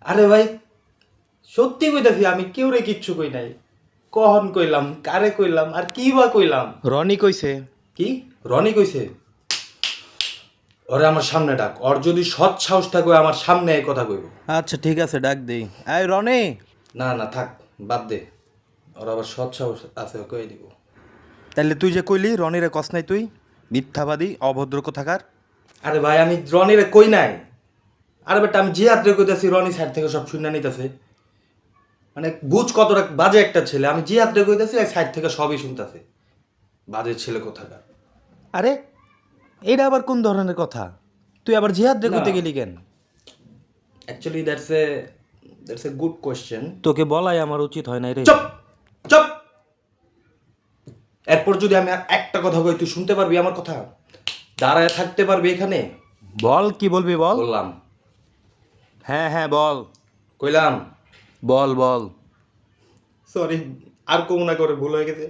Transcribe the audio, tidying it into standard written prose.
আরে ভাই সত্যি কইতাছি আমি কেউরে কিচ্ছু কই নাই। কখন কইলাম, কারে কইলাম, আর কি বা কইলাম? রনি কইছে। কি? রনি কইছে? ওরে আমার সামনে ডাক, ওর যদি সৎ সাহস থাকে ও আমার সামনে এই কথা কইব। আচ্ছা ঠিক আছে, ডাক দেই। এই রনি। না না থাক, বাদ দে। ওর আবার সৎ সাহস আছে, কই দিব। তাহলে তুই যে কইলি রনিরে কস নাই তুই? মিথ্যাবাদী, অভদ্র কোথাকার। আরে ভাই আমি রনিরে কই নাই। আরে বেটা আমি জিহাদ রে কইতাছি, রনি সাইড থেকে সব শুনে নিতেছে। মানে বুঝ কতটা বাজে একটা ছেলে, আমি জিহাদ রে কইতাছি এক সাইড থেকে সবই শুনতাছে। বাজে ছেলে কোথাকার। আরে এইটা আবার কোন ধরনের কথা? তুই আবার জিহাদ রে না কইতে গেলি কেন? Actually that's a good question. তোকে বলাই আমার উচিত হয় নাই রে। চুপ চুপ। এরপর যদি আমি আর একটা কথা কই তুই শুনতে পারবি আমার কথা? দাঁড়ায় থাকতে পারবি এখানে? বল, কি বলবি বল। বললাম। হ্যাঁ হ্যাঁ বল। কইলাম। বল বল। সরি, আর কমু না করে ভুল হয়ে গেছে।